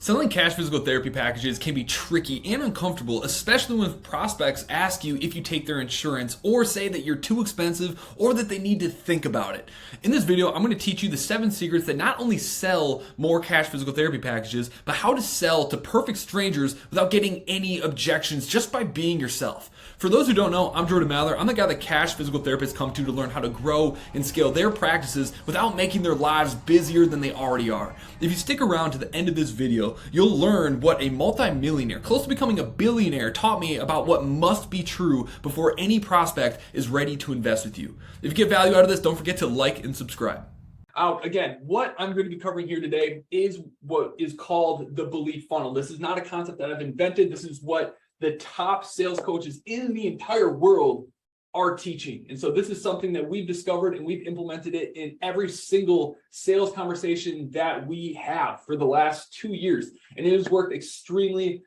Selling cash physical therapy packages can be tricky and uncomfortable, especially when prospects ask you if you take their insurance or say that you're too expensive or that they need to think about it. In this video, I'm going to teach you the 7 secrets that not only sell more cash physical therapy packages, but how to sell to perfect strangers without getting any objections just by being yourself. For those who don't know, I'm Jordan Mather. I'm the guy that cash physical therapists come to learn how to grow and scale their practices without making their lives busier than they already are. If you stick around to the end of this video, you'll learn what a multimillionaire, close to becoming a billionaire, taught me about what must be true before any prospect is ready to invest with you. If you get value out of this, don't forget to like and subscribe. Again, what I'm going to be covering here today is what is called the belief funnel. This is not a concept that I've invented. This is what the top sales coaches in the entire world are teaching. And so this is something that we've discovered and we've implemented it in every single sales conversation that we have for the last 2 years. And it has worked extremely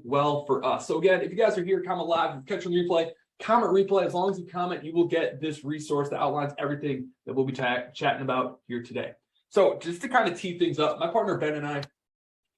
well for us. So again, if you guys are here, comment live, catch on replay, comment replay. As long as you comment, you will get this resource that outlines everything that we'll be chatting about here today. So just to kind of tee things up, my partner Ben and I,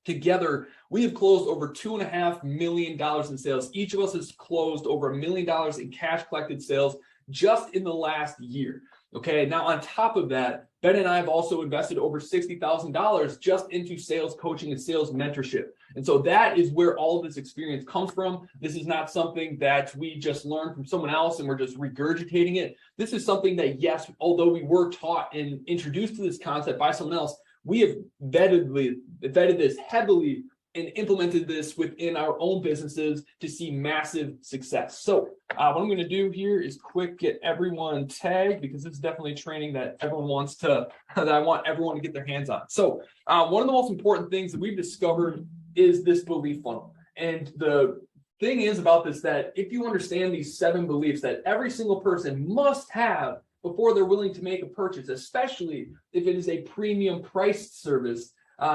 together, we have closed over $2.5 million in sales. Each of us has closed over $1 million in cash collected sales just in the last year. Okay, now on top of that, Ben and I have also invested over $60,000 just into sales coaching and sales mentorship. And so that is where all of this experience comes from. This is not something that we just learned from someone else and we're just regurgitating it. This is something that, yes, although we were taught and introduced to this concept by someone else, we have vetted this heavily and implemented this within our own businesses to see massive success. So what I'm going to do here is get everyone tagged, because this is definitely training that everyone wants to, that I want everyone to get their hands on. So one of the most important things that we've discovered is this belief funnel. And the thing is about this, that if you understand these 7 beliefs that every single person must have before they're willing to make a purchase, especially if it is a premium priced service,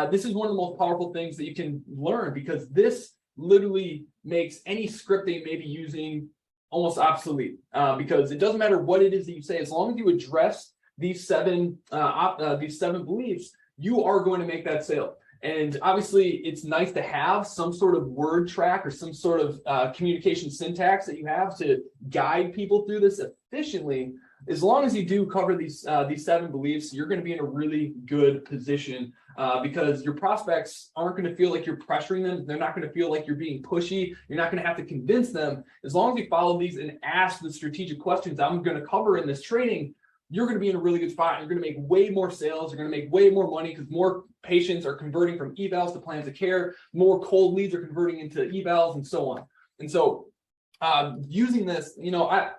this is one of the most powerful things that you can learn, because this literally makes any script that you may be using almost obsolete, because it doesn't matter what it is that you say, as long as you address these 7 beliefs, you are going to make that sale. And obviously, it's nice to have some sort of word track or some sort of communication syntax that you have to guide people through this efficiently. As long as you do cover these 7 beliefs, you're going to be in a really good position, because your prospects aren't going to feel like you're pressuring them. They're not going to feel like you're being pushy. You're not going to have to convince them. As long as you follow these and ask the strategic questions I'm going to cover in this training, you're going to be in a really good spot. You're going to make way more sales. You're going to make way more money, because more patients are converting from evals to plans of care. More cold leads are converting into evals, and so on. And so using this,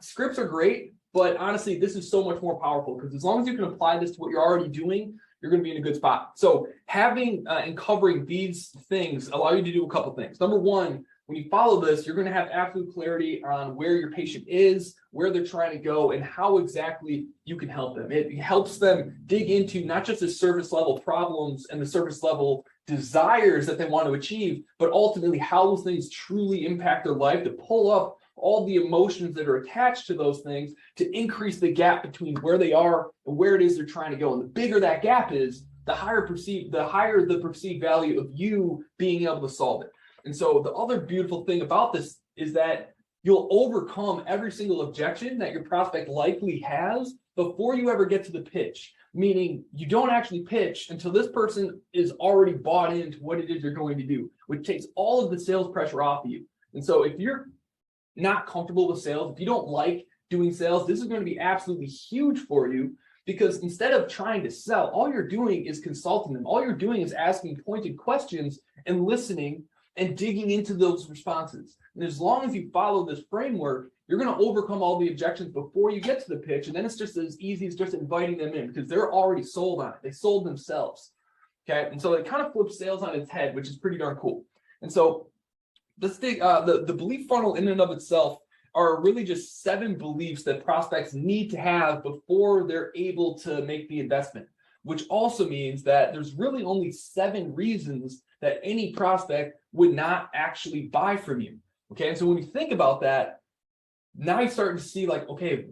scripts are great. But honestly, this is so much more powerful, because as long as you can apply this to what you're already doing, you're going to be in a good spot. So having and covering these things allow you to do a couple things. Number one, when you follow this, you're going to have absolute clarity on where your patient is, where they're trying to go, and how exactly you can help them. It helps them dig into not just the surface level problems and the surface level desires that they want to achieve, but ultimately how those things truly impact their life, to pull up all the emotions that are attached to those things, to increase the gap between where they are and where it is they're trying to go. And the bigger that gap is, the higher the perceived value of you being able to solve it. And so the other beautiful thing about this is that you'll overcome every single objection that your prospect likely has before you ever get to the pitch. Meaning you don't actually pitch until this person is already bought into what it is you're going to do, which takes all of the sales pressure off of you. And so if you're not comfortable with sales, if you don't like doing sales, this is going to be absolutely huge for you, because instead of trying to sell, all you're doing is consulting them. All you're doing is asking pointed questions and listening and digging into those responses. And as long as you follow this framework, you're going to overcome all the objections before you get to the pitch. And then it's just as easy as just inviting them in, because they're already sold on it. They sold themselves. Okay. And so it kind of flips sales on its head, which is pretty darn cool. And so the belief funnel in and of itself are really just 7 beliefs that prospects need to have before they're able to make the investment, which also means that there's really only 7 reasons that any prospect would not actually buy from you. Okay, and so when you think about that, now you're starting to see like, okay,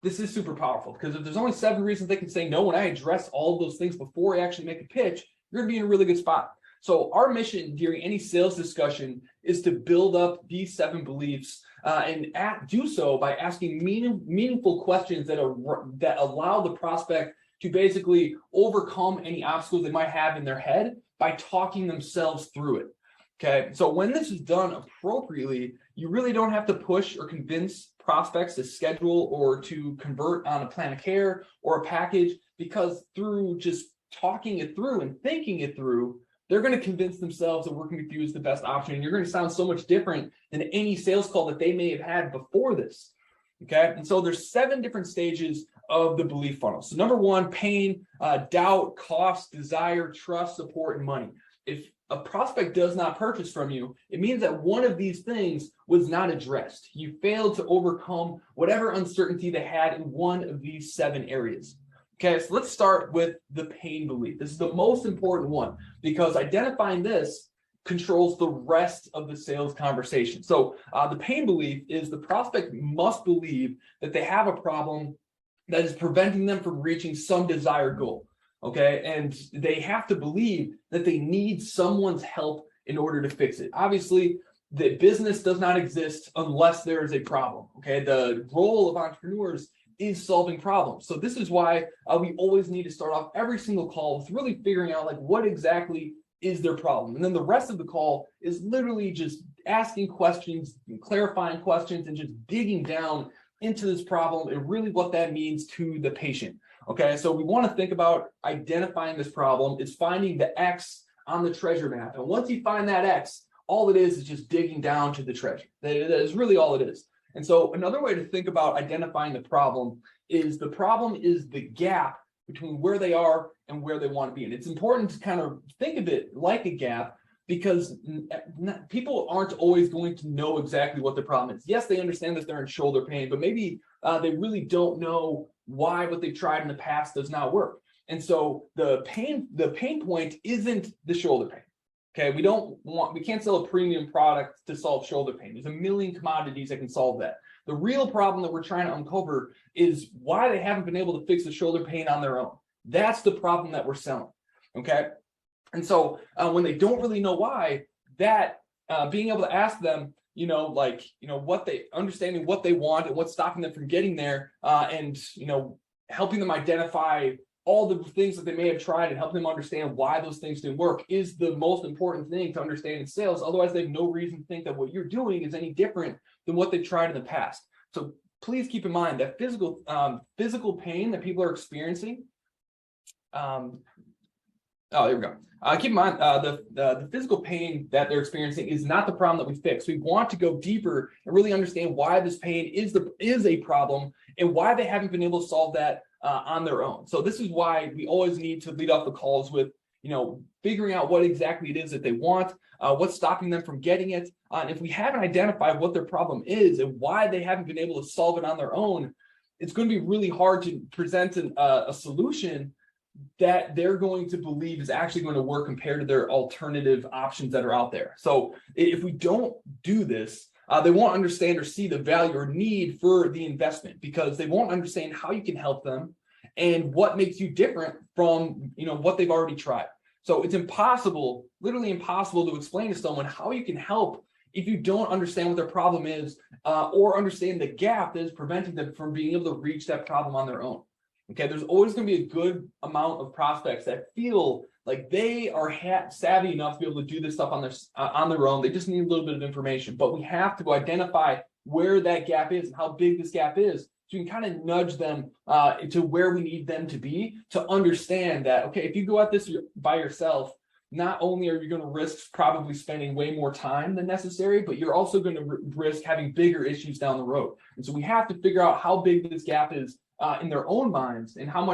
this is super powerful, because if there's only 7 reasons they can say no, when I address all of those things before I actually make a pitch, you're going to be in a really good spot. So our mission during any sales discussion is to build up these 7 beliefs and do so by asking meaningful questions that allow the prospect to basically overcome any obstacles they might have in their head by talking themselves through it. Okay, so when this is done appropriately, you really don't have to push or convince prospects to schedule or to convert on a plan of care or a package, because through just talking it through and thinking it through, they're going to convince themselves that working with you is the best option. And you're going to sound so much different than any sales call that they may have had before this. Okay, and so there's 7 different stages of the belief funnel. So number 1, pain, doubt, cost, desire, trust, support, and money. If a prospect does not purchase from you, it means that one of these things was not addressed. You failed to overcome whatever uncertainty they had in one of these 7 areas. Okay, so let's start with the pain belief. This is the most important one because identifying this controls the rest of the sales conversation. So the pain belief is the prospect must believe that they have a problem that is preventing them from reaching some desired goal. Okay, and they have to believe that they need someone's help in order to fix it. Obviously, the business does not exist unless there is a problem. Okay, the role of entrepreneurs is solving problems. So this is why we always need to start off every single call with really figuring out like what exactly is their problem. And then the rest of the call is literally just asking questions, clarifying questions, and just digging down into this problem and really what that means to the patient. Okay, so we want to think about identifying this problem. It's finding the X on the treasure map. And once you find that X, all it is just digging down to the treasure. That is really all it is. And so another way to think about identifying the problem is the gap between where they are and where they want to be. And it's important to kind of think of it like a gap because people aren't always going to know exactly what the problem is. Yes, they understand that they're in shoulder pain, but maybe they really don't know why what they've tried in the past does not work. And so the pain point isn't the shoulder pain. Okay, we can't sell a premium product to solve shoulder pain. There's a million commodities that can solve that. The real problem that we're trying to uncover is why they haven't been able to fix the shoulder pain on their own. That's the problem that we're selling. Okay, and so when they don't really know why, that being able to ask them, understanding what they want and what's stopping them from getting there, and helping them identify all the things that they may have tried and help them understand why those things didn't work is the most important thing to understand in sales. Otherwise, they have no reason to think that what you're doing is any different than what they've tried in the past. So please keep in mind that physical pain that people are experiencing. There we go. Keep in mind the physical pain that they're experiencing is not the problem that we fix. We want to go deeper and really understand why this pain is a problem and why they haven't been able to solve that on their own. So this is why we always need to lead off the calls with figuring out what exactly it is that they want, what's stopping them from getting it. And if we haven't identified what their problem is and why they haven't been able to solve it on their own, it's going to be really hard to present a solution that they're going to believe is actually going to work compared to their alternative options that are out there. So if we don't do this, they won't understand or see the value or need for the investment because they won't understand how you can help them and what makes you different from what they've already tried. So it's impossible, literally impossible to explain to someone how you can help if you don't understand what their problem is or understand the gap that is preventing them from being able to reach that problem on their own. Okay, there's always going to be a good amount of prospects that feel like they are savvy enough to be able to do this stuff on their own. They just need a little bit of information, but we have to identify where that gap is and how big this gap is, so you can kind of nudge them to where we need them to be to understand that, okay, if you go at this by yourself, not only are you going to risk probably spending way more time than necessary, but you're also going to risk having bigger issues down the road. And so we have to figure out how big this gap is in their own minds and how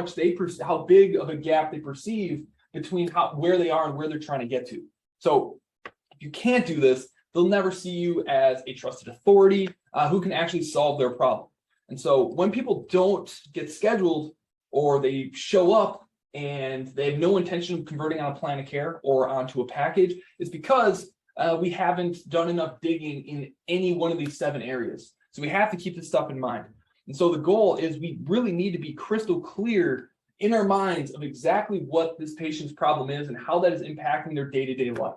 big of a gap they perceive between where they are and where they're trying to get to. So if you can't do this, they'll never see you as a trusted authority who can actually solve their problem. And so when people don't get scheduled or they show up and they have no intention of converting on a plan of care or onto a package, it's because we haven't done enough digging in any one of these 7 areas. So we have to keep this stuff in mind. And so the goal is we really need to be crystal clear in our minds of exactly what this patient's problem is and how that is impacting their day-to-day life.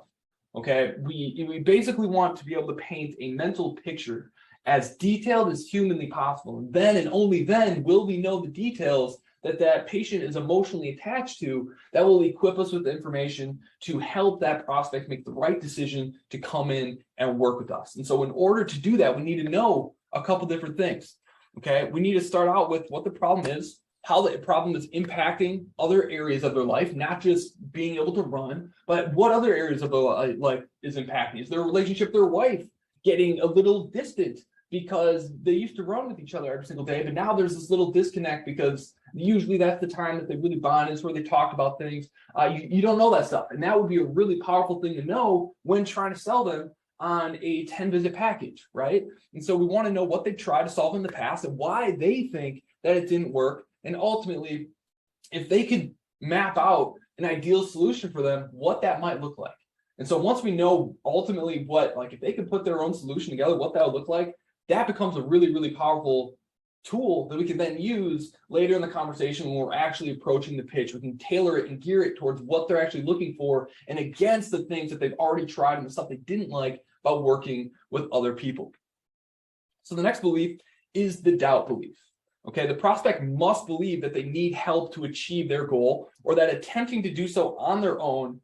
Okay, we basically want to be able to paint a mental picture as detailed as humanly possible. And then and only then will we know the details that patient is emotionally attached to that will equip us with the information to help that prospect make the right decision to come in and work with us. And so in order to do that, we need to know a couple different things. Okay, we need to start out with what the problem is, how the problem is impacting other areas of their life, not just being able to run, but what other areas of their life is impacting. Is their relationship with their wife getting a little distant because they used to run with each other every single day, but now there's this little disconnect because usually that's the time that they really bond, is where they talk about things. You don't know that stuff. And that would be a really powerful thing to know when trying to sell them on a 10-visit package, right? And so we want to know what they've tried to solve in the past and why they think that it didn't work. And ultimately, if they could map out an ideal solution for them, what that might look like. And so once we know ultimately what, like if they could put their own solution together, what that would look like, that becomes a really, really powerful tool that we can then use later in the conversation when we're actually approaching the pitch. We can tailor it and gear it towards what they're actually looking for and against the things that they've already tried and the stuff they didn't like about working with other people. So the next belief is the doubt belief. Okay, the prospect must believe that they need help to achieve their goal, or that attempting to do so on their own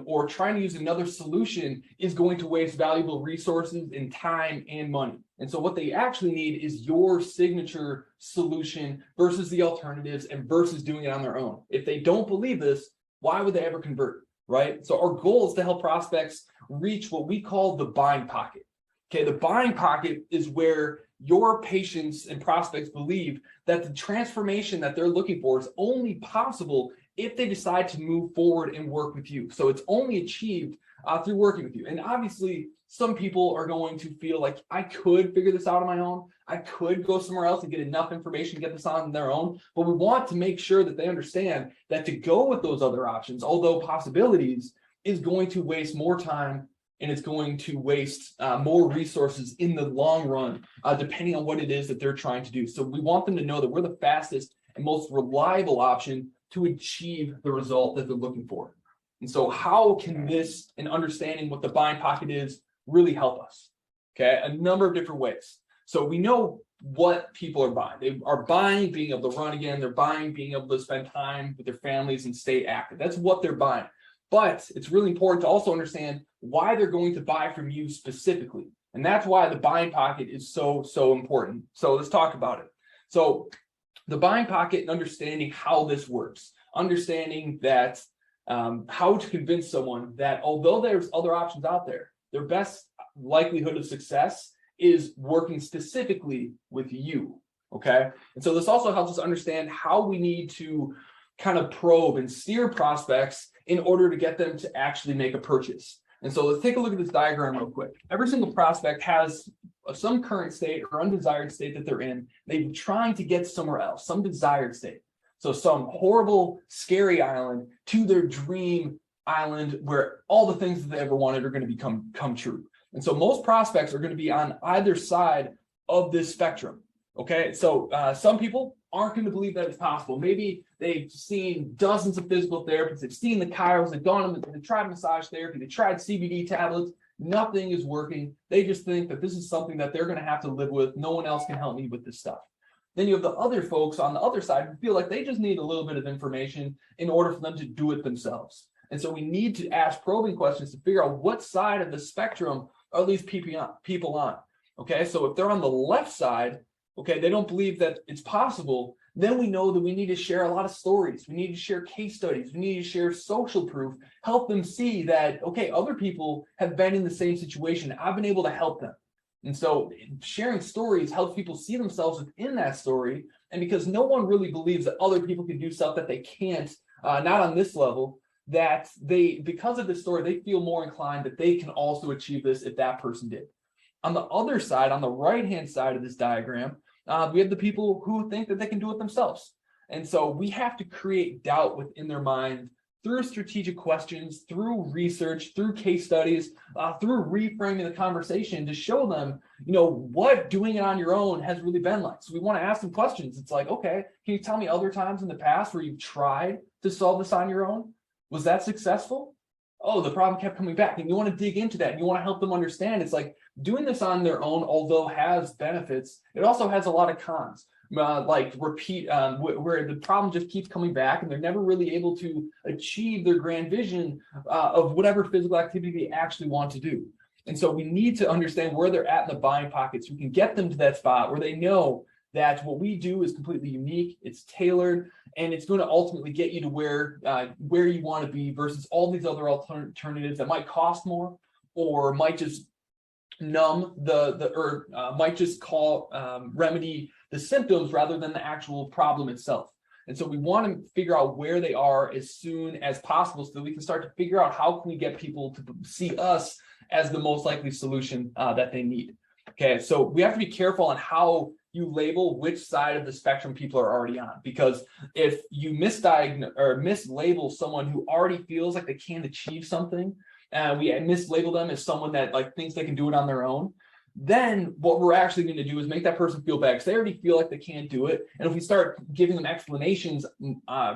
or trying to use another solution is going to waste valuable resources in time and money. And so what they actually need is your signature solution versus the alternatives and versus doing it on their own. If they don't believe this, why would they ever convert, right? So our goal is to help prospects reach what we call the buying pocket. Okay, the buying pocket is where your patients and prospects believe that the transformation that they're looking for is only possible if they decide to move forward and work with you. So it's only achieved through working with you. And obviously, some people are going to feel like, I could figure this out on my own. I could go somewhere else and get enough information to get this on their own. But we want to make sure that they understand that to go with those other options, although possibilities, is going to waste more time and it's going to waste more resources in the long run, depending on what it is that they're trying to do. So we want them to know that we're the fastest and most reliable option to achieve the result that they're looking for. And so how can this and understanding what the buying pocket is really help us? Okay, a number of different ways. So we know what people are buying. They are buying being able to run again. They're buying being able to spend time with their families and stay active. That's what they're buying. But it's really important to also understand why they're going to buy from you specifically. And that's why the buying pocket is so important. So let's talk about it. So the buying pocket and understanding how this works, understanding that how to convince someone that although there's other options out there, their best likelihood of success is working specifically with you, okay? And so this also helps us understand how we need to kind of probe and steer prospects in order to get them to actually make a purchase. And so let's take a look at this diagram real quick. Every single prospect has some current state or undesired state that they're in. They've been trying to get somewhere else, some desired state. So some horrible, scary island to their dream island where all the things that they ever wanted are going to come true. And so most prospects are going to be on either side of this spectrum. Okay, so some people aren't going to believe that it's possible. Maybe they've seen dozens of physical therapists, they've seen the chiros, they've tried massage therapy, they tried CBD tablets, nothing is working. They just think that this is something that they're going to have to live with. No one else can help me with this stuff. Then you have the other folks on the other side who feel like they just need a little bit of information in order for them to do it themselves. And so we need to ask probing questions to figure out what side of the spectrum are these people on. Okay, so if they're on the left side, okay, they don't believe that it's possible, then we know that we need to share a lot of stories. We need to share case studies. We need to share social proof, help them see that, okay, other people have been in the same situation. I've been able to help them. And so sharing stories helps people see themselves within that story. And because no one really believes that other people can do stuff that they can't, not on this level, that they, because of this story, they feel more inclined that they can also achieve this if that person did. On the other side, on the right-hand side of this diagram, we have the people who think that they can do it themselves. And so we have to create doubt within their mind through strategic questions, through research, through case studies, through reframing the conversation to show them, what doing it on your own has really been like. So we want to ask them questions. It's like, okay, can you tell me other times in the past where you've tried to solve this on your own? Was that successful? Oh, the problem kept coming back. And you want to dig into that and you want to help them understand. It's like doing this on their own, although has benefits, it also has a lot of cons. Where the problem just keeps coming back and they're never really able to achieve their grand vision of whatever physical activity they actually want to do. And so we need to understand where they're at in the buying pocket so we can get them to that spot where they know that what we do is completely unique, it's tailored, and it's going to ultimately get you to where you want to be versus all these other alternatives that might cost more or might just numb might just remedy the symptoms rather than the actual problem itself. And so we want to figure out where they are as soon as possible so that we can start to figure out how can we get people to see us as the most likely solution that they need. Okay, so we have to be careful on how you label which side of the spectrum people are already on, because if you misdiagnose or mislabel someone who already feels like they can't achieve something, we mislabel them as someone that thinks they can do it on their own, then what we're actually going to do is make that person feel bad because they already feel like they can't do it. And if we start giving them explanations,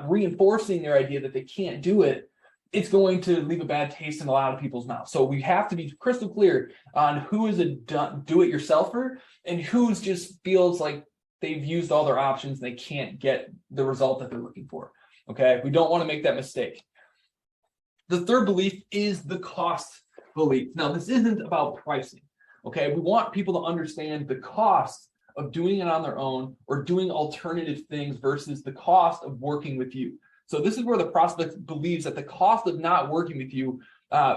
reinforcing their idea that they can't do it, it's going to leave a bad taste in a lot of people's mouths. So we have to be crystal clear on who is a do-it-yourselfer and who just feels like they've used all their options and they can't get the result that they're looking for. Okay, we don't want to make that mistake. The third belief is the cost belief. Now, this isn't about pricing. Okay, we want people to understand the cost of doing it on their own or doing alternative things versus the cost of working with you. So this is where the prospect believes that the cost of not working with you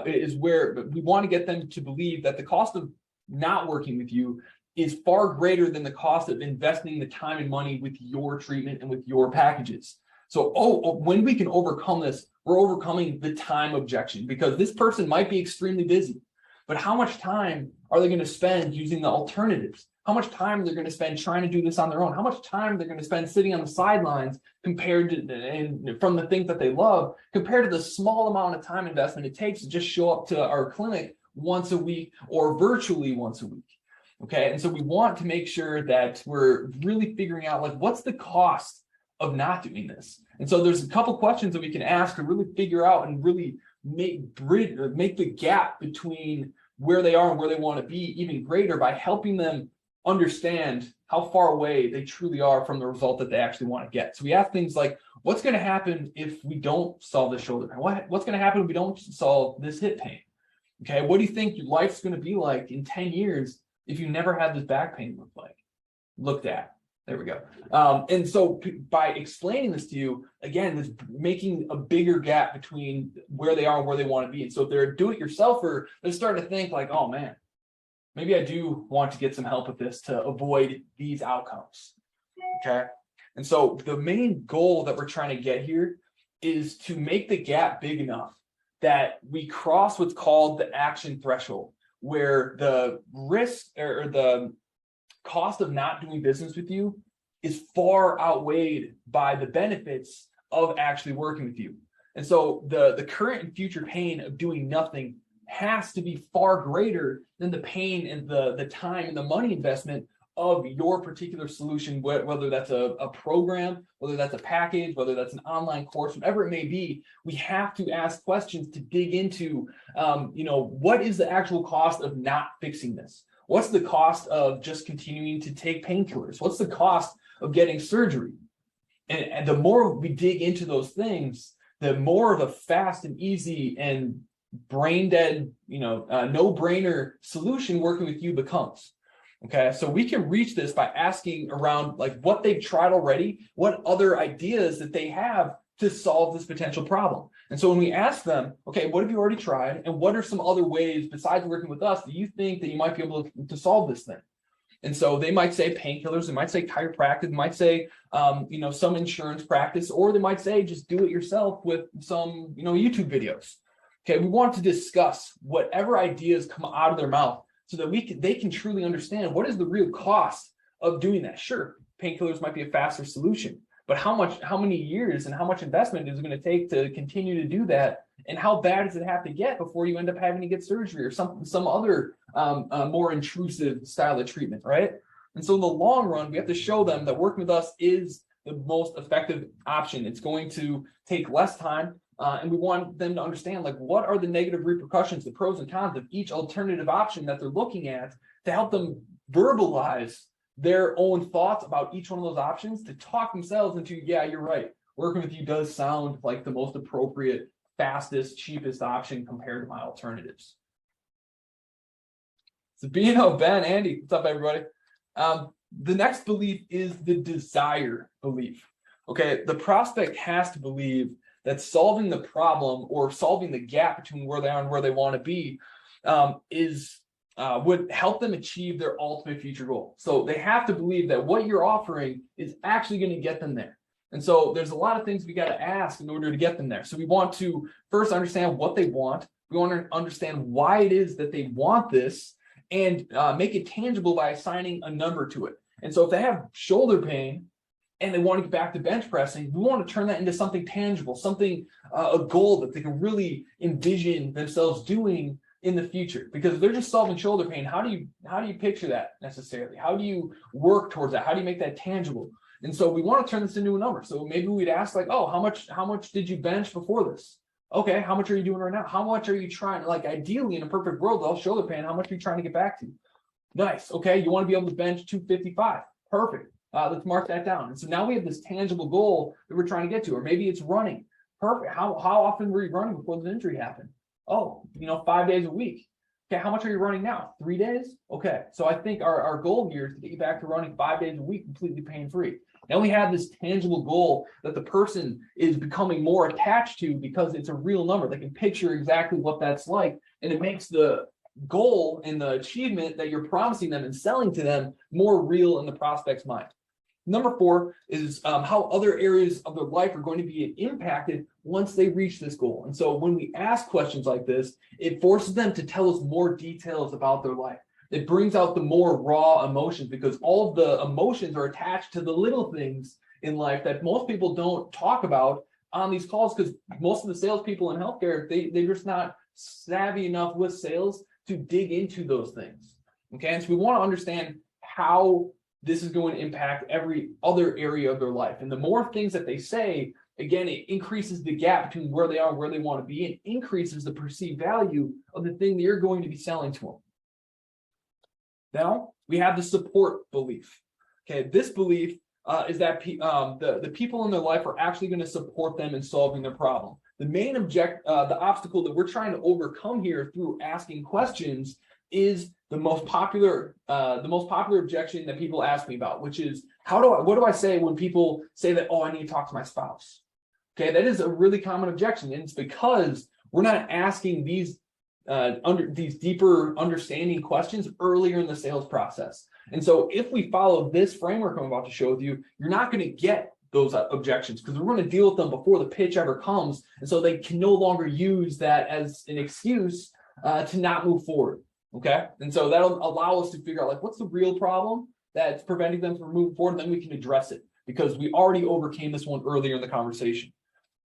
is where we want to get them to believe that the cost of not working with you is far greater than the cost of investing the time and money with your treatment and with your packages. So when we can overcome this, we're overcoming the time objection, because this person might be extremely busy, but how much time are they going to spend using the alternatives? How much time are they going to spend trying to do this on their own? How much time they're going to spend sitting on the sidelines compared to and from the things that they love compared to the small amount of time investment it takes to just show up to our clinic once a week or virtually once a week. Okay, and so we want to make sure that we're really figuring out what's the cost of not doing this. And so there's a couple questions that we can ask to really figure out and really make the gap between where they are and where they want to be even greater by helping them understand how far away they truly are from the result that they actually want to get. So we ask things like, what's going to happen if we don't solve this shoulder pain? What's going to happen if we don't solve this hip pain? Okay, what do you think your life's going to be like in 10 years if you never had this back pain looked at? There we go. And so by explaining this to you, again, this making a bigger gap between where they are and where they want to be. And so if they're a do-it-yourselfer, they're starting to think oh man, maybe I do want to get some help with this to avoid these outcomes. Okay. And so the main goal that we're trying to get here is to make the gap big enough that we cross what's called the action threshold, where the risk or the cost of not doing business with you is far outweighed by the benefits of actually working with you. And so the current and future pain of doing nothing has to be far greater than the pain and the time and the money investment of your particular solution, whether that's a program, whether that's a package, whether that's an online course, whatever it may be. We have to ask questions to dig into, what is the actual cost of not fixing this? What's the cost of just continuing to take painkillers? What's the cost of getting surgery? And the more we dig into those things, the more of a fast and easy and brain dead, no-brainer solution working with you becomes. Okay, so we can reach this by asking around what they've tried already, what other ideas that they have to solve this potential problem. And so when we ask them, okay, what have you already tried? And what are some other ways besides working with us that you think that you might be able to solve this thing? And so they might say painkillers, they might say chiropractic, they might say, some insurance practice, or they might say just do it yourself with some, YouTube videos. Okay, we want to discuss whatever ideas come out of their mouth so that they can truly understand what is the real cost of doing that. Sure, painkillers might be a faster solution, but how many years and how much investment is it going to take to continue to do that? And how bad does it have to get before you end up having to get surgery or some other more intrusive style of treatment, right? And so in the long run, we have to show them that working with us is the most effective option. It's going to take less time, and we want them to understand like what are the negative repercussions, the pros and cons of each alternative option that they're looking at, to help them verbalize their own thoughts about each one of those options, to talk themselves into, yeah, you're right, working with you does sound like the most appropriate, fastest, cheapest option compared to my alternatives. So Bino, Ben, Andy, what's up, everybody? The next belief is the desire belief. Okay, the prospect has to believe that solving the problem or solving the gap between where they are and where they want to be would help them achieve their ultimate future goal. So they have to believe that what you're offering is actually going to get them there. And so there's a lot of things we got to ask in order to get them there. So we want to first understand what they want. We want to understand why it is that they want this, and make it tangible by assigning a number to it. And so if they have shoulder pain and they want to get back to bench pressing, we want to turn that into something tangible, something, a goal that they can really envision themselves doing in the future. Because if they're just solving shoulder pain, how do you picture that necessarily? How do you work towards that? How do you make that tangible? And so we want to turn this into a number. So maybe we'd ask like, oh, how much did you bench before this? Okay, how much are you doing right now? How much are you trying? Like ideally in a perfect world, they'll shoulder pain. How much are you trying to get back to? Nice. Okay, you want to be able to bench 255. Perfect. Let's mark that down. And so now we have this tangible goal that we're trying to get to. Or maybe it's running. Perfect. How often were you running before the injury happened? Oh, 5 days a week. Okay, how much are you running now? 3 days? Okay, so I think our goal here is to get you back to running 5 days a week completely pain-free. Now we have this tangible goal that the person is becoming more attached to because it's a real number. They can picture exactly what that's like, and it makes the goal and the achievement that you're promising them and selling to them more real in the prospect's mind. Number 4 is how other areas of their life are going to be impacted once they reach this goal. And so when we ask questions like this, it forces them to tell us more details about their life. It brings out the more raw emotions, because all of the emotions are attached to the little things in life that most people don't talk about on these calls, because most of the salespeople in healthcare, they're just not savvy enough with sales to dig into those things. Okay, and so we want to understand how this is going to impact every other area of their life. And the more things that they say, again, it increases the gap between where they are and where they want to be, and increases the perceived value of the thing that you're going to be selling to them. Now we have the support belief. Okay, this belief is that the people in their life are actually going to support them in solving their problem. The main the obstacle that we're trying to overcome here through asking questions is the most popular objection that people ask me about, which is what do I say when people say that, oh, I need to talk to my spouse? Okay, that is a really common objection, and it's because we're not asking these deeper understanding questions earlier in the sales process. And so if we follow this framework I'm about to show with you, you're not going to get those objections, because we're going to deal with them before the pitch ever comes. And so they can no longer use that as an excuse to not move forward. Okay. And so that'll allow us to figure out like, what's the real problem that's preventing them from moving forward. And then we can address it, because we already overcame this one earlier in the conversation.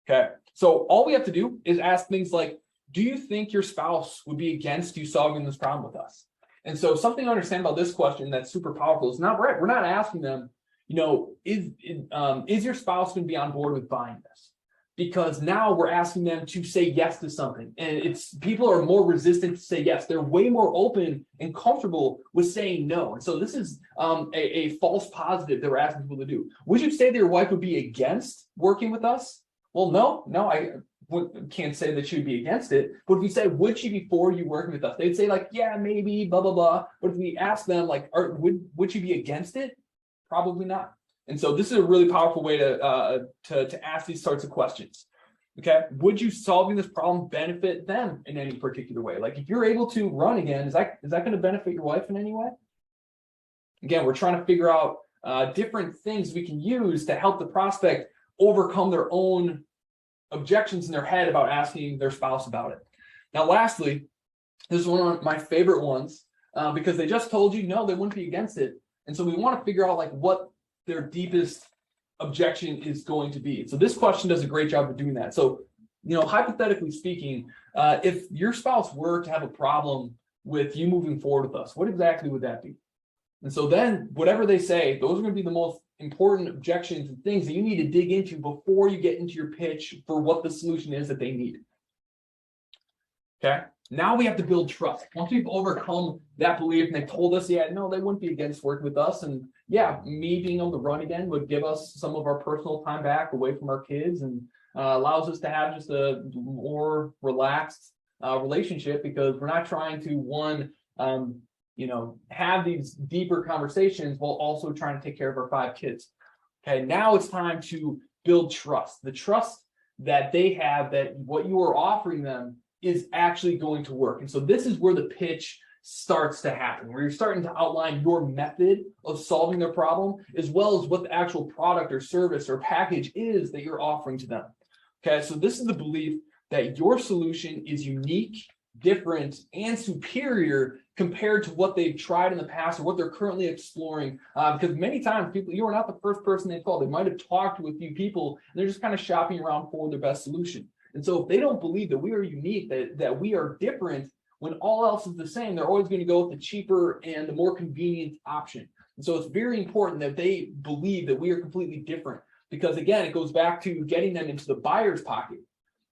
Okay. So all we have to do is ask things like, do you think your spouse would be against you solving this problem with us? And so something to understand about this question that's super powerful is not right. We're not asking them, is your spouse going to be on board with buying this? Because now we're asking them to say yes to something. And people are more resistant to say yes. They're way more open and comfortable with saying no. And so this is a false positive that we're asking people to do. Would you say that your wife would be against working with us? Well, no, I can't say that she would be against it. But if we say, would she be for you working with us? They'd say like, yeah, maybe, blah, blah, blah. But if we ask them like, would she be against it? Probably not. And so this is a really powerful way to ask these sorts of questions. Okay, would you solving this problem benefit them in any particular way? Like if you're able to run again, is that going to benefit your wife in any way? Again, we're trying to figure out different things we can use to help the prospect overcome their own objections in their head about asking their spouse about it. Now, lastly, this is one of my favorite ones because they just told you no, they wouldn't be against it. And so we want to figure out like what their deepest objection is going to be. So this question does a great job of doing that. So, hypothetically speaking, if your spouse were to have a problem with you moving forward with us, what exactly would that be? And so then whatever they say, those are going to be the most important objections and things that you need to dig into before you get into your pitch for what the solution is that they need. Okay. Now we have to build trust. Once we've overcome that belief and they told us, yeah, no, they wouldn't be against working with us. And yeah, me being able to run again would give us some of our personal time back away from our kids and allows us to have just a more relaxed relationship, because we're not trying to have these deeper conversations while also trying to take care of our 5 kids. Okay, now it's time to build trust. The trust that they have that what you are offering them is actually going to work. And so this is where the pitch starts to happen, where you're starting to outline your method of solving their problem, as well as what the actual product or service or package is that you're offering to them. Okay, so this is the belief that your solution is unique, different, and superior compared to what they've tried in the past or what they're currently exploring. Because many times you are not the first person they call. They might have talked to a few people and they're just kind of shopping around for their best solution. And so if they don't believe that we are unique, that we are different, when all else is the same, they're always going to go with the cheaper and the more convenient option. And so it's very important that they believe that we are completely different, because again, it goes back to getting them into the buyer's pocket.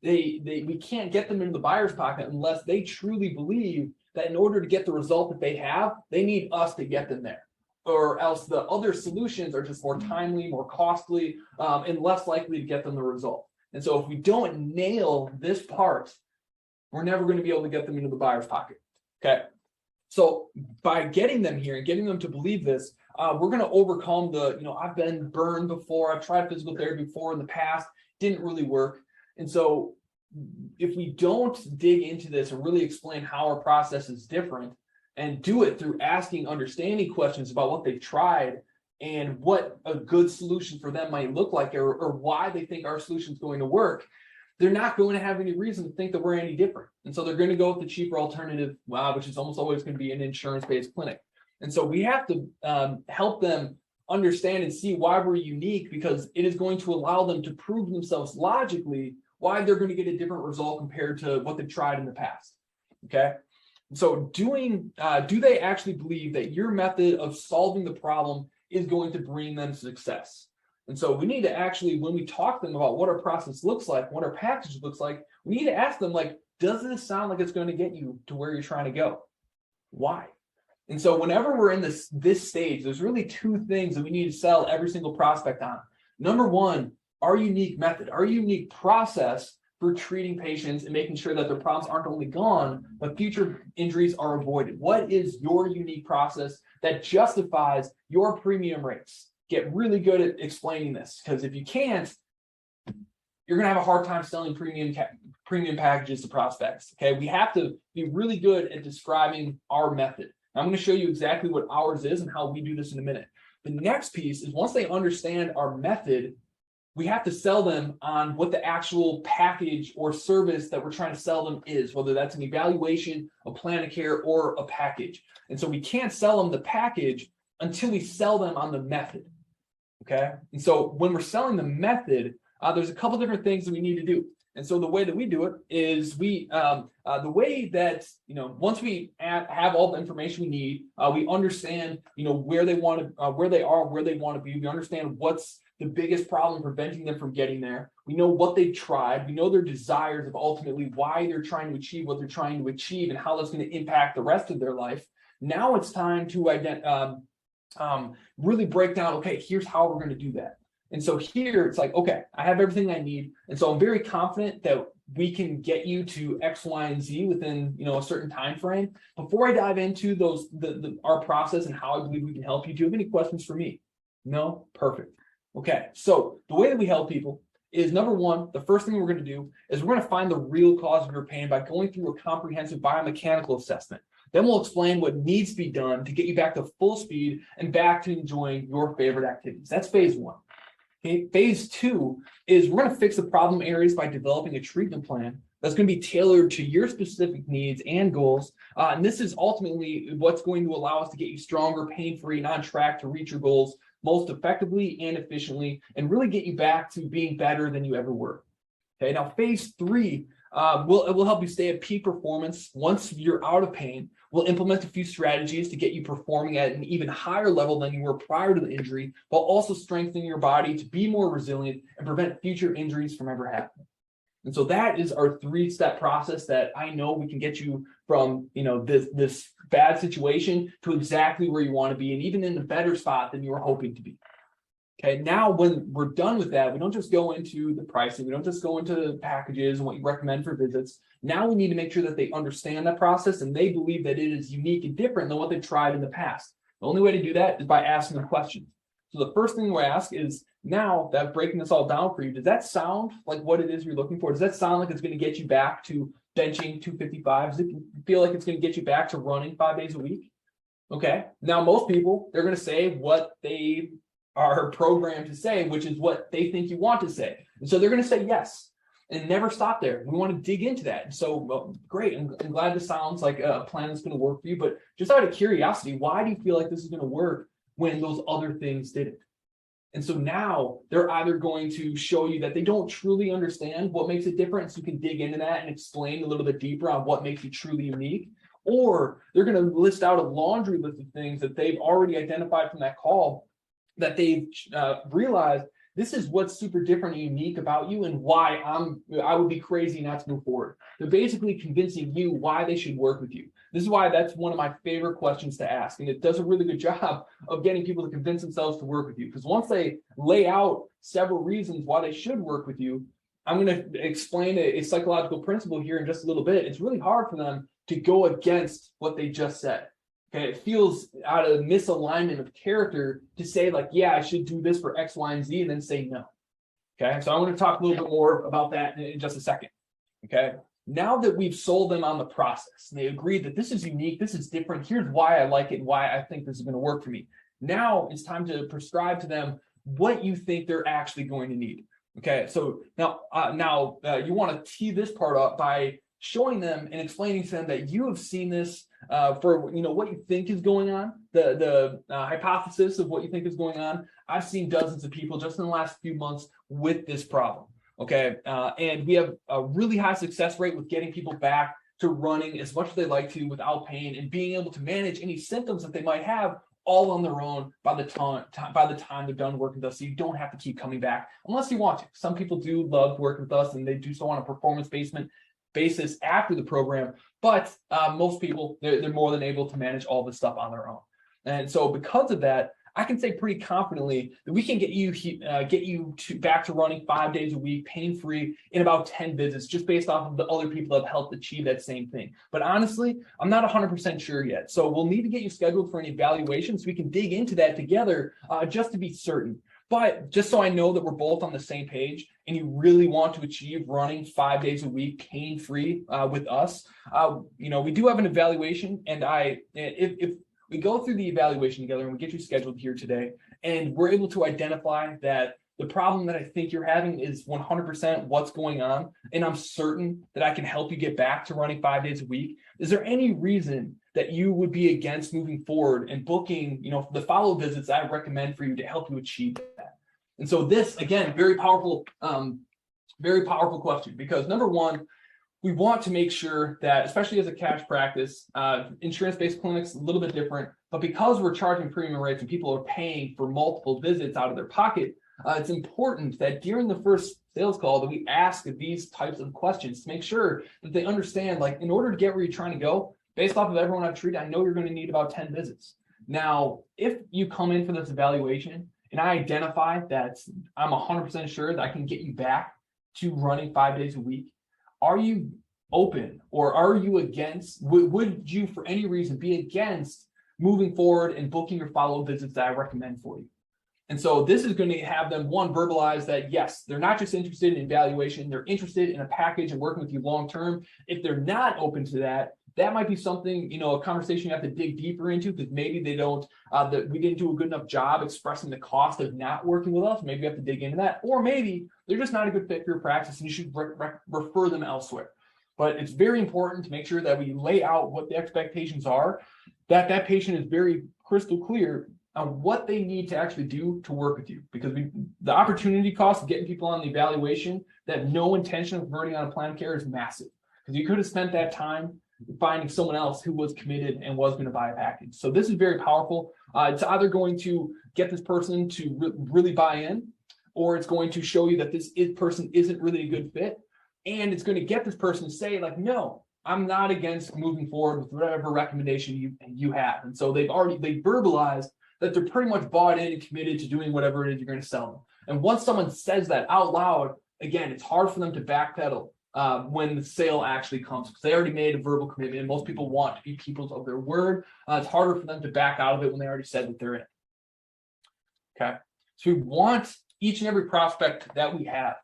We can't get them into the buyer's pocket unless they truly believe that in order to get the result that they have, they need us to get them there, or else the other solutions are just more timely, more costly, and less likely to get them the result. And so if we don't nail this part, we're never going to be able to get them into the buyer's pocket. Okay. So by getting them here and getting them to believe this, we're going to overcome I've been burned before. I've tried physical therapy before in the past, didn't really work. And so if we don't dig into this and really explain how our process is different and do it through asking understanding questions about what they've tried and what a good solution for them might look like, or why they think our solution is going to work, they're not going to have any reason to think that we're any different. And so they're going to go with the cheaper alternative, which is almost always going to be an insurance-based clinic. And so we have to help them understand and see why we're unique, because it is going to allow them to prove themselves logically why they're going to get a different result compared to what they've tried in the past. Okay. So do they actually believe that your method of solving the problem is going to bring them success? And so we need to actually, when we talk to them about what our process looks like, what our package looks like, we need to ask them, like, does this sound like it's going to get you to where you're trying to go? Why? And so whenever we're in this stage, there's really 2 things that we need to sell every single prospect on. Number one, our unique method, our unique process for treating patients and making sure that their problems aren't only gone, but future injuries are avoided. What is your unique process that justifies your premium rates? Get really good at explaining this, because if you can't, you're going to have a hard time selling premium packages to prospects. Okay, we have to be really good at describing our method. I'm going to show you exactly what ours is and how we do this in a minute. The next piece is, once they understand our method, we have to sell them on what the actual package or service that we're trying to sell them is, whether that's an evaluation, a plan of care, or a package. And so we can't sell them the package until we sell them on the method. Okay. And so when we're selling the method, there's a couple different things that we need to do. And so the way that we do it is the way that, once we have all the information we need, we understand, where they want to, where they are, where they want to be. We understand what's the biggest problem preventing them from getting there. We know what they've tried. We know their desires of ultimately why they're trying to achieve what they're trying to achieve and how that's going to impact the rest of their life. Now it's time to really break down, okay, here's how we're going to do that. And so here it's like, okay, I have everything I need. And so I'm very confident that we can get you to X, Y, and Z within, a certain time frame. Before I dive into our process and how I believe we can help you, do you have any questions for me? No? Perfect. Okay, so the way that we help people is, number one, the first thing we're going to do is we're going to find the real cause of your pain by going through a comprehensive biomechanical assessment. Then we'll explain what needs to be done to get you back to full speed and back to enjoying your favorite activities. That's phase 1. Okay, phase 2 is we're going to fix the problem areas by developing a treatment plan that's going to be tailored to your specific needs and goals. And this is ultimately what's going to allow us to get you stronger, pain-free, and on track to reach your goals most effectively and efficiently and really get you back to being better than you ever were. Okay, now phase 3 will help you stay at peak performance once you're out of pain. We'll implement a few strategies to get you performing at an even higher level than you were prior to the injury, while also strengthening your body to be more resilient and prevent future injuries from ever happening. And so that is our 3-step process that I know we can get you from, this bad situation to exactly where you want to be, and even in a better spot than you were hoping to be. Okay, now when we're done with that, we don't just go into the pricing, we don't just go into the packages and what you recommend for visits. Now we need to make sure that they understand that process and they believe that it is unique and different than what they've tried in the past. The only way to do that is by asking them questions. So the first thing we ask is, now that I'm breaking this all down for you, does that sound like what it is you're looking for? Does that sound like it's going to get you back to benching 255? Does it feel like it's going to get you back to running 5 days a week? Okay, now most people, they're going to say what they are programmed to say, which is what they think you want to say. And so they're going to say yes and never stop there. We want to dig into that. And so, well, great. I'm glad this sounds like a plan that's going to work for you. But just out of curiosity, why do you feel like this is going to work when those other things didn't? And so now they're either going to show you that they don't truly understand what makes it different, so you can dig into that and explain a little bit deeper on what makes you truly unique, or they're going to list out a laundry list of things that they've already identified from that call that they've realized this is what's super different and unique about you and why I would be crazy not to move forward. They're basically convincing you why they should work with you. This is why that's one of my favorite questions to ask. And it does a really good job of getting people to convince themselves to work with you. Because once they lay out several reasons why they should work with you, I'm going to explain a psychological principle here in just a little bit. It's really hard for them to go against what they just said. Okay, it feels out of misalignment of character to say like, yeah, I should do this for X, Y, and Z, and then say no. Okay, so I want to talk a little bit more about that in just a second. Okay, now that we've sold them on the process, and they agreed that this is unique, this is different, here's why I like it, and why I think this is going to work for me. Now it's time to prescribe to them what you think they're actually going to need. Okay, so now you want to tee this part up by showing them and explaining to them that you have seen this for what you think is going on, the hypothesis of what you think is going on. I've seen dozens of people just in the last few months with this problem. Okay, and we have a really high success rate with getting people back to running as much as they like to without pain and being able to manage any symptoms that they might have all on their own by the time they're done working with us. So you don't have to keep coming back unless you want to. Some people do love working with us and they do so on a performance-based basis after the program, but most people, they're more than able to manage all this stuff on their own. And so because of that, I can say pretty confidently that we can get you back to running 5 days a week, pain-free, in about 10 visits, just based off of the other people that have helped achieve that same thing. But honestly, I'm not 100% sure yet. So we'll need to get you scheduled for an evaluation so we can dig into that together just to be certain. But just so I know that we're both on the same page and you really want to achieve running 5 days a week pain-free with us, we do have an evaluation, and if we go through the evaluation together and we get you scheduled here today, and we're able to identify that the problem that I think you're having is 100% what's going on, and I'm certain that I can help you get back to running 5 days a week, is there any reason that you would be against moving forward and booking, the follow visits I recommend for you to help you achieve that? And so this, again, very powerful question, because number one, we want to make sure that, especially as a cash practice, insurance-based clinics, a little bit different, but because we're charging premium rates and people are paying for multiple visits out of their pocket, it's important that during the first sales call that we ask these types of questions to make sure that they understand, like, in order to get where you're trying to go, based off of everyone I've treated, I know you're going to need about 10 visits. Now, if you come in for this evaluation and I identify that I'm 100% sure that I can get you back to running 5 days a week, are you open, or are you against, would you for any reason be against moving forward and booking your follow-up visits that I recommend for you? And so this is going to have them, one, verbalize that, yes, they're not just interested in evaluation, they're interested in a package and working with you long-term. If they're not open to that, that might be something, a conversation you have to dig deeper into, because maybe they don't, we didn't do a good enough job expressing the cost of not working with us. Maybe you have to dig into that. Or maybe they're just not a good fit for your practice and you should refer them elsewhere. But it's very important to make sure that we lay out what the expectations are, that patient is very crystal clear on what they need to actually do to work with you, because the opportunity cost of getting people on the evaluation that have no intention of converting on a plan of care is massive, because you could have spent that time finding someone else who was committed and was going to buy a package. So this is very powerful. It's either going to get this person to really buy in, or it's going to show you that this person isn't really a good fit. And it's going to get this person to say, like, no, I'm not against moving forward with whatever recommendation you have. And so they verbalized that they're pretty much bought in and committed to doing whatever it is you're going to sell them. And once someone says that out loud, again, it's hard for them to backpedal when the sale actually comes, because they already made a verbal commitment. And most people want to be people of their word. It's harder for them to back out of it when they already said that they're in. Okay, so we want each and every prospect that we have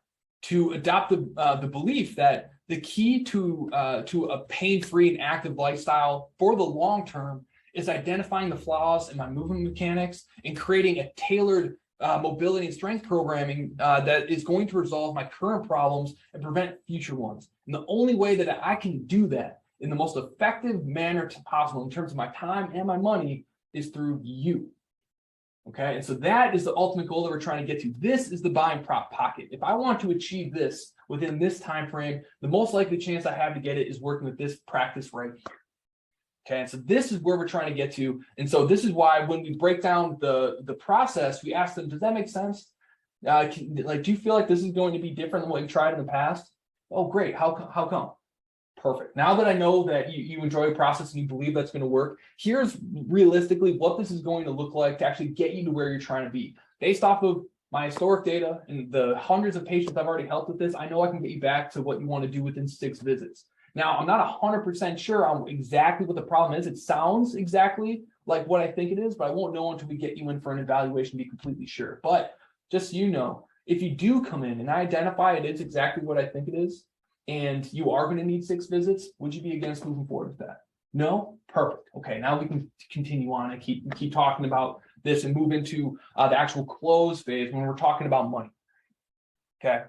to adopt the belief that the key to a pain-free and active lifestyle for the long term is identifying the flaws in my movement mechanics and creating a tailored mobility and strength programming that is going to resolve my current problems and prevent future ones. And the only way that I can do that in the most effective manner possible in terms of my time and my money is through you. Okay, and so that is the ultimate goal that we're trying to get to. This is the buying prop pocket. If I want to achieve this within this time frame, the most likely chance I have to get it is working with this practice right here. Okay, and so this is where we're trying to get to. And so this is why when we break down the process, we ask them, does that make sense? Do you feel like this is going to be different than what you've tried in the past? Oh, great. How come? Perfect. Now that I know that you enjoy the process and you believe that's going to work, here's realistically what this is going to look like to actually get you to where you're trying to be. Based off of my historic data and the hundreds of patients I've already helped with this, I know I can get you back to what you want to do within 6 visits. Now, I'm not 100% sure on exactly what the problem is. It sounds exactly like what I think it is, but I won't know until we get you in for an evaluation to be completely sure. But just so you know, if you do come in and I identify it is exactly what I think it is, and you are going to need 6 visits, would you be against moving forward with that? No? Perfect. Okay, now we can continue on and keep talking about this and move into the actual close phase when we're talking about money. Okay,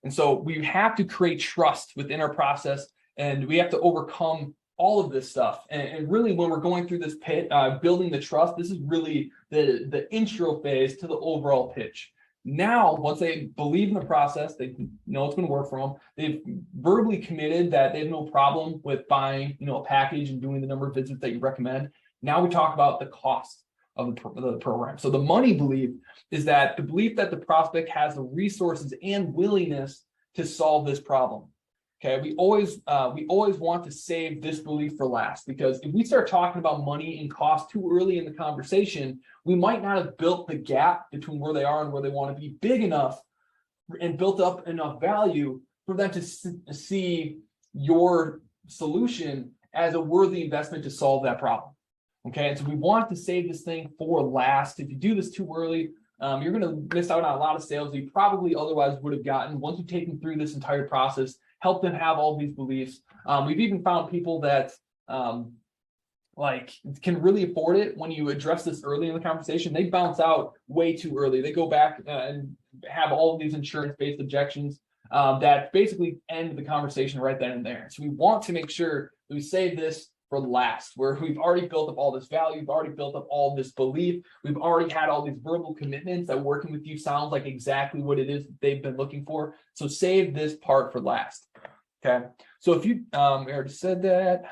and so we have to create trust within our process, and we have to overcome all of this stuff. And really, when we're going through this pitch, building the trust, this is really the intro phase to the overall pitch. Now, once they believe in the process, they know it's going to work for them. They've verbally committed that they have no problem with buying, a package and doing the number of visits that you recommend. Now we talk about the cost of the program. So the money belief is that the belief that the prospect has the resources and willingness to solve this problem. Okay, we always want to save this belief for last, because if we start talking about money and cost too early in the conversation, we might not have built the gap between where they are and where they want to be big enough and built up enough value for them to see your solution as a worthy investment to solve that problem. Okay, and so we want to save this thing for last. If you do this too early, you're going to miss out on a lot of sales you probably otherwise would have gotten once you've taken through this entire process. Help them have all these beliefs. We've even found people that can really afford it. When you address this early in the conversation, they bounce out way too early. They go back and have all of these insurance-based objections that basically end the conversation right then and there. So we want to make sure that we save this for last, where we've already built up all this value, we've already built up all this belief, we've already had all these verbal commitments that working with you sounds like exactly what it is they've been looking for. So save this part for last. Okay, so if you we already said that.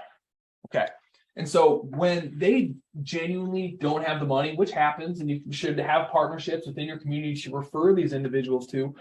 Okay, and so when they genuinely don't have the money, which happens, and you should have partnerships within your community to refer these individuals to,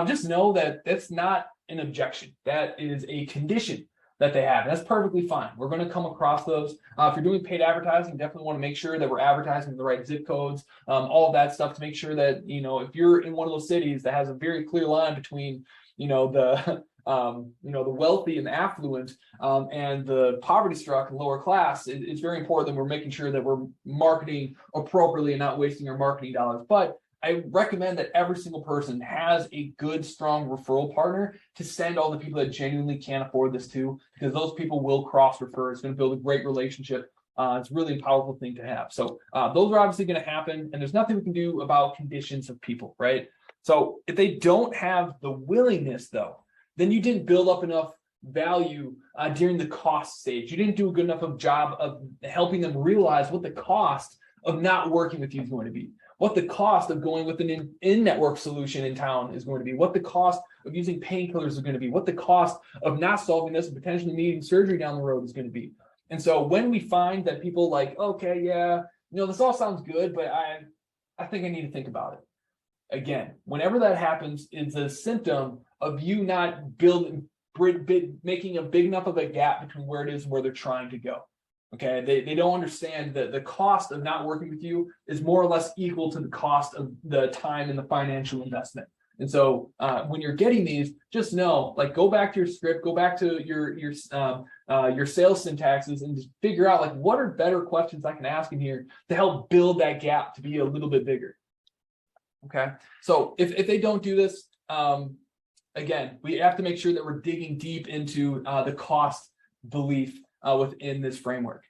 just know that that's not an objection. That is a condition that they have. And that's perfectly fine. We're going to come across those. If you're doing paid advertising, definitely want to make sure that we're advertising in the right zip codes, all of that stuff to make sure that, if you're in one of those cities that has a very clear line between, the wealthy and the affluent, and the poverty struck and lower class, it's very important that we're making sure that we're marketing appropriately and not wasting our marketing dollars. But I recommend that every single person has a good, strong referral partner to send all the people that genuinely can't afford this to, because those people will cross-refer. It's going to build a great relationship. It's really a powerful thing to have. So those are obviously going to happen, and there's nothing we can do about conditions of people, right? So if they don't have the willingness, though, then you didn't build up enough value during the cost stage. You didn't do a good enough of job of helping them realize what the cost of not working with you is going to be, what the cost of going with an in-network solution in town is going to be, what the cost of using painkillers is going to be, what the cost of not solving this and potentially needing surgery down the road is going to be. And so when we find that people like, okay, yeah, this all sounds good, but I think I need to think about it. Again, whenever that happens, it's a symptom of you not making a big enough of a gap between where it is and where they're trying to go. Okay, they don't understand that the cost of not working with you is more or less equal to the cost of the time and the financial investment. And so when you're getting these, just know, like, go back to your script, go back to your sales syntaxes, and just figure out, like, what are better questions I can ask in here to help build that gap to be a little bit bigger. Okay, so if they don't do this, again, we have to make sure that we're digging deep into the cost belief within this framework.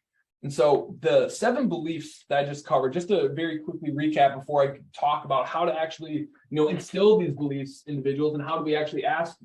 And so the 7 beliefs that I just covered, just to very quickly recap before I talk about how to actually, instill these beliefs in individuals and how do we actually ask,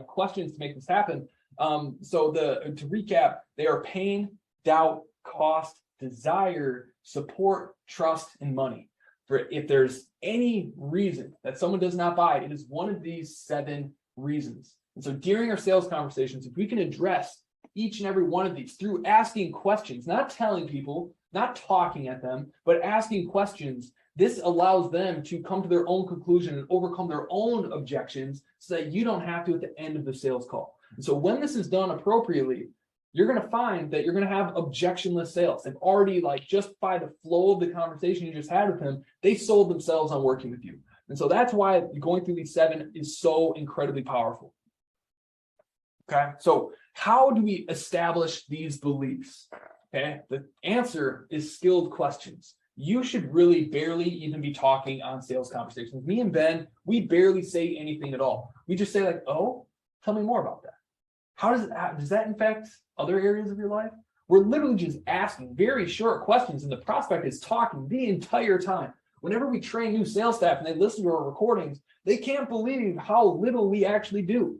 questions to make this happen. So to recap, they are pain, doubt, cost, desire, support, trust, and money. For if there's any reason that someone does not buy, it is one of these 7 reasons. And so during our sales conversations, if we can address each and every one of these through asking questions, not telling people, not talking at them, but asking questions, this allows them to come to their own conclusion and overcome their own objections so that you don't have to at the end of the sales call. And so when this is done appropriately, you're going to find that you're going to have objectionless sales. They've already, just by the flow of the conversation you just had with them, they sold themselves on working with you. And so that's why going through these 7 is so incredibly powerful. Okay, so how do we establish these beliefs? Okay, the answer is skilled questions. You should really barely even be talking on sales conversations. Me and Ben, we barely say anything at all. We just say, like, oh, tell me more about that. How does that affect other areas of your life? We're literally just asking very short questions, and the prospect is talking the entire time. Whenever we train new sales staff and they listen to our recordings, they can't believe how little we actually do.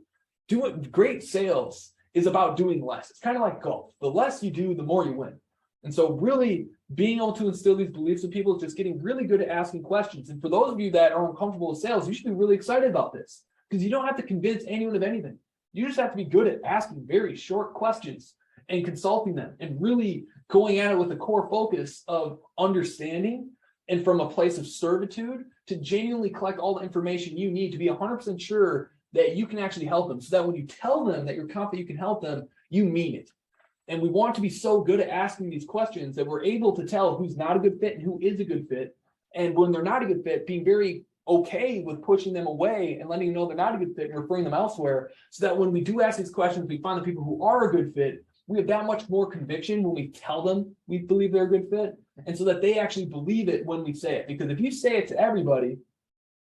Great sales is about doing less. It's kind of like golf. The less you do, the more you win. And so really being able to instill these beliefs in people is just getting really good at asking questions. And for those of you that are uncomfortable with sales, you should be really excited about this, because you don't have to convince anyone of anything. You just have to be good at asking very short questions and consulting them and really going at it with a core focus of understanding and from a place of servitude to genuinely collect all the information you need to be 100% sure that you can actually help them, so that when you tell them that you're confident you can help them, you mean it. And we want to be so good at asking these questions that we're able to tell who's not a good fit and who is a good fit. And when they're not a good fit, being very okay with pushing them away and letting them know they're not a good fit and referring them elsewhere, so that when we do ask these questions, we find the people who are a good fit, we have that much more conviction when we tell them we believe they're a good fit, and so that they actually believe it when we say it. Because if you say it to everybody,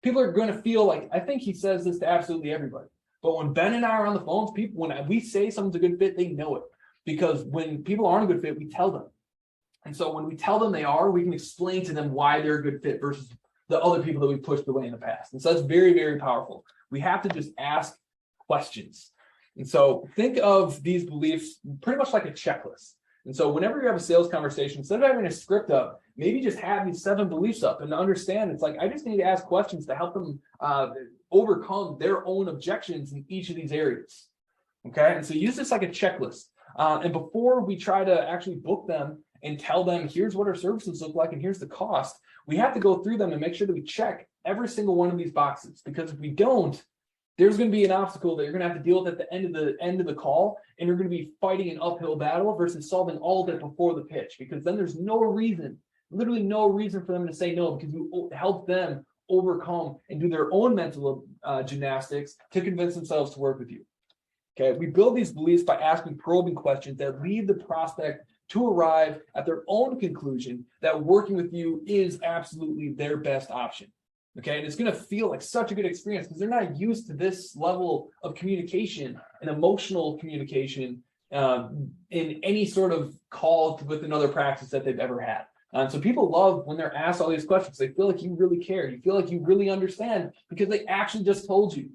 people are going to feel like, I think he says this to absolutely everybody. But when Ben and I are on the phones, when we say someone's a good fit, they know it. Because when people aren't a good fit, we tell them. And so when we tell them they are, we can explain to them why they're a good fit versus the other people that we pushed away in the past. And so that's very, very powerful. We have to just ask questions. And so think of these beliefs pretty much like a checklist. And so whenever you have a sales conversation, instead of having a script up, maybe just have these 7 beliefs up and understand it's like, I just need to ask questions to help them overcome their own objections in each of these areas. Okay, and so use this like a checklist. And before we try to actually book them and tell them, here's what our services look like and here's the cost, we have to go through them and make sure that we check every single one of these boxes. Because if we don't, there's going to be an obstacle that you're going to have to deal with at the end of the call, and you're going to be fighting an uphill battle versus solving all of it before the pitch. Because then there's no reason, literally no reason for them to say no, because you help them overcome and do their own mental gymnastics to convince themselves to work with you. Okay, we build these beliefs by asking probing questions that lead the prospect to arrive at their own conclusion that working with you is absolutely their best option. Okay, and it's going to feel like such a good experience because they're not used to this level of communication and emotional communication in any sort of call with another practice that they've ever had. So people love when they're asked all these questions. They feel like you really care. You feel like you really understand because they actually just told you.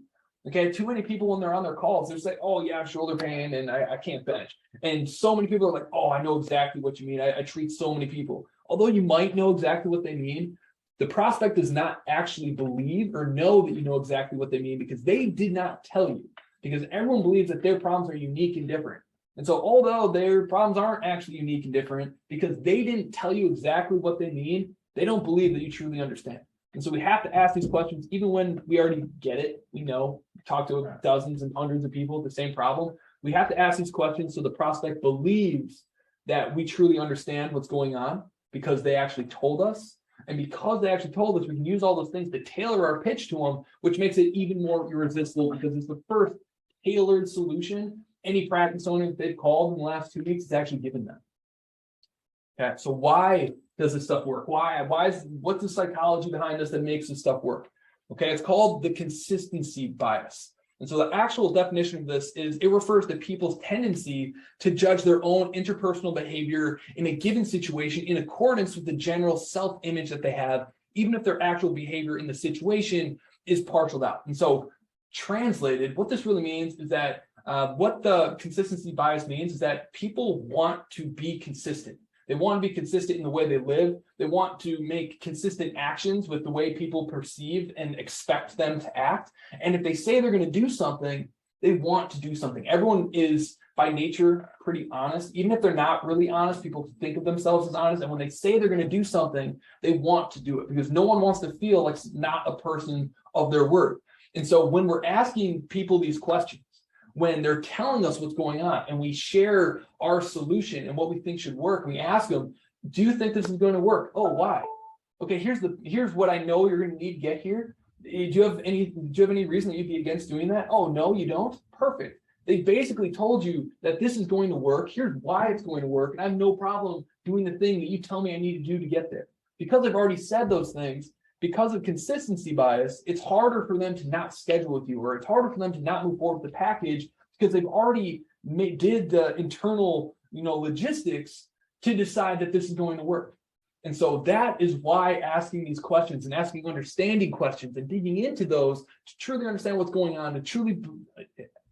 Okay, too many people when they're on their calls, they're just like, oh yeah, shoulder pain and I can't bench. And so many people are like, oh, I know exactly what you mean. I treat so many people. although you might know exactly what they mean, the prospect does not actually believe or know that you know exactly what they mean because they did not tell you. Because everyone believes that their problems are unique and different. And so although their problems aren't actually unique and different, because they didn't tell you exactly what they mean, they don't believe that you truly understand. And so we have to ask these questions, even when we already get it. We know, talk to dozens and hundreds of people with the same problem. We have to ask these questions so the prospect believes that we truly understand what's going on because they actually told us. And because they actually told us, we can use all those things to tailor our pitch to them, which makes it even more irresistible because it's the first tailored solution any practice owner that they've called in the last 2 weeks is actually given them. Okay, so why does this stuff work? What's the psychology behind this that makes this stuff work? Okay, it's called the consistency bias. And so the actual definition of this is it refers to people's tendency to judge their own interpersonal behavior in a given situation in accordance with the general self-image that they have, even if their actual behavior in the situation is partialed out. And so translated, what this really means is that what the consistency bias means is that people want to be consistent. They want to be consistent in the way they live. They want to make consistent actions with the way people perceive and expect them to act. And if they say they're going to do something, they want to do something. Everyone is by nature pretty honest. Even if they're not really honest, people think of themselves as honest. And when they say they're going to do something, they want to do it because no one wants to feel like not a person of their word. And so when we're asking people these questions, when they're telling us what's going on and we share our solution and what we think should work, we ask them, do you think this is going to work? Oh, why? Okay, here's what I know you're going to need to get here. Do you have any reason that you'd be against doing that? Oh, no, you don't? Perfect. They basically told you that this is going to work. Here's why it's going to work. And I have no problem doing the thing that you tell me I need to do to get there. Because I've already said those things, because of consistency bias, it's harder for them to not schedule with you, or it's harder for them to not move forward with the package because they've already did the internal, logistics to decide that this is going to work. And so that is why asking these questions and asking understanding questions and digging into those to truly understand what's going on, to truly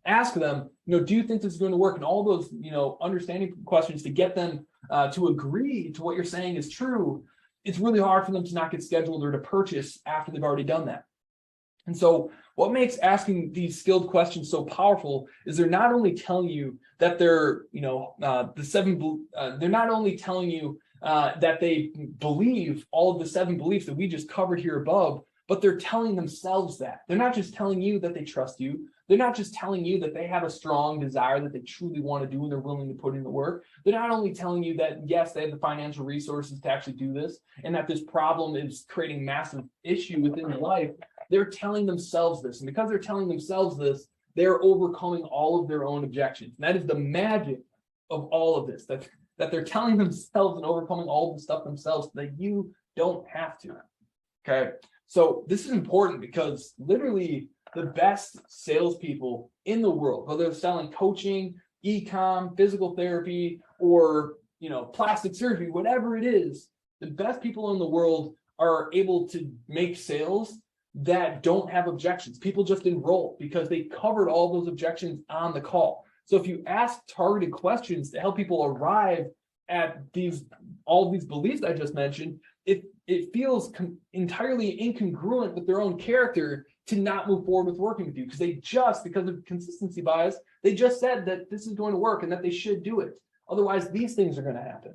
ask them, do you think this is going to work? And all those, understanding questions to get them to agree to what you're saying is true. It's really hard for them to not get scheduled or to purchase after they've already done that. And so what makes asking these skilled questions so powerful is they're not only telling you that they're, they're not only telling you that they believe all of the 7 beliefs that we just covered here above, but they're telling themselves that. They're not just telling you that they trust you. They're not just telling you that they have a strong desire that they truly want to do and they're willing to put in the work. They're not only telling you that, yes, they have the financial resources to actually do this and that this problem is creating massive issue within their life. They're telling themselves this. And because they're telling themselves this, they're overcoming all of their own objections. And that is the magic of all of this, that they're telling themselves and overcoming all of the stuff themselves so that you don't have to. Okay. So this is important because literally the best salespeople in the world, whether they're selling coaching, e-com, physical therapy, or plastic surgery, whatever it is, the best people in the world are able to make sales that don't have objections. People just enroll because they covered all those objections on the call. So if you ask targeted questions to help people arrive at all of these beliefs I just mentioned, it feels entirely incongruent with their own character to not move forward with working with you because of consistency bias, they just said that this is going to work and that they should do it. Otherwise, these things are going to happen.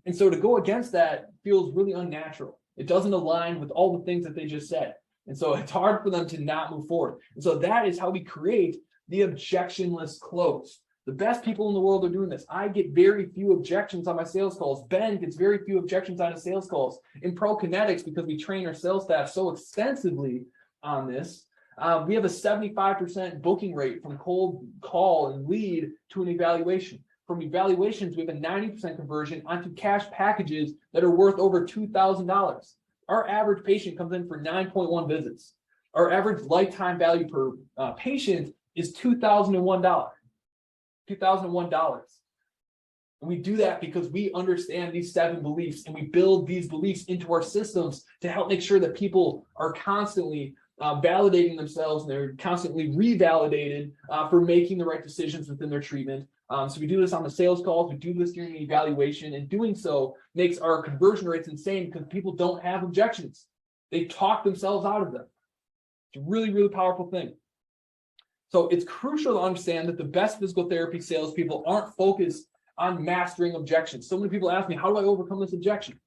And so to go against that feels really unnatural. It doesn't align with all the things that they just said. And so it's hard for them to not move forward. And so that is how we create the objectionless close. The best people in the world are doing this. I get very few objections on my sales calls. Ben gets very few objections on his sales calls. In ProKinetics, because we train our sales staff so extensively on this, we have a 75% booking rate from cold call and lead to an evaluation. From evaluations, we have a 90% conversion onto cash packages that are worth over $2,000. Our average patient comes in for 9.1 visits. Our average lifetime value per patient is $2,001. $2,001. And we do that because we understand these 7 beliefs and we build these beliefs into our systems to help make sure that people are constantly validating themselves and they're constantly revalidated for making the right decisions within their treatment. So we do this on the sales calls, we do this during the evaluation, and doing so makes our conversion rates insane because people don't have objections. They talk themselves out of them. It's a really, really powerful thing. So it's crucial to understand that the best physical therapy salespeople aren't focused on mastering objections. So many people ask me, how do I overcome this objection?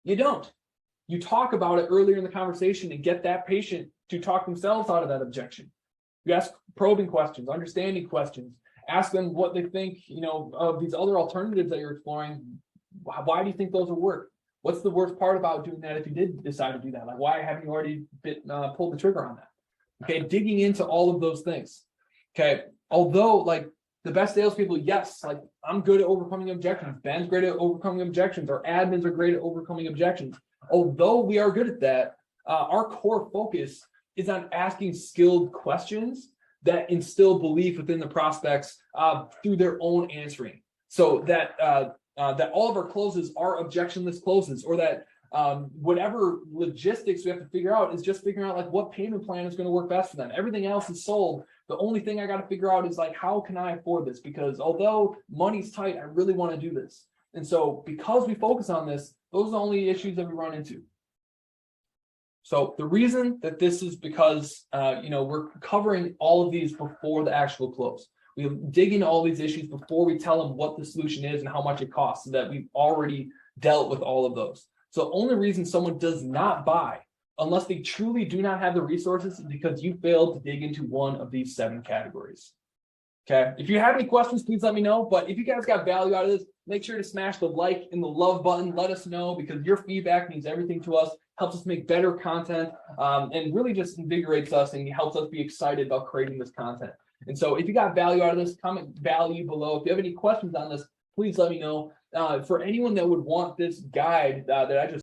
You don't. You talk about it earlier in the conversation and get that patient to talk themselves out of that objection. You ask probing questions, understanding questions, ask them what they think, of these other alternatives that you're exploring. Why do you think those will work? What's the worst part about doing that if you did decide to do that? Like, why haven't you already pulled the trigger on that? Okay, digging into all of those things. Okay, although like the best salespeople, yes, like I'm good at overcoming objections. Ben's great at overcoming objections. Our admins are great at overcoming objections. Although we are good at that, our core focus is on asking skilled questions that instill belief within the prospects through their own answering. So that that all of our closes are objectionless closes, or that whatever logistics we have to figure out is just figuring out like what payment plan is going to work best for them. Everything else is sold. The only thing I got to figure out is like, how can I afford this? Because although money's tight, I really want to do this. And so because we focus on this, those are the only issues that we run into. So the reason that this is because, we're covering all of these before the actual close. We dig into all these issues before we tell them what the solution is and how much it costs, so that we've already dealt with all of those. So the only reason someone does not buy, unless they truly do not have the resources, is because you failed to dig into one of these 7 categories. Okay. If you have any questions, please let me know. But if you guys got value out of this, make sure to smash the like and the love button. Let us know, because your feedback means everything to us, helps us make better content, and really just invigorates us and helps us be excited about creating this content. And so if you got value out of this, comment value below. If you have any questions on this, please let me know. For anyone that would want this guide that I just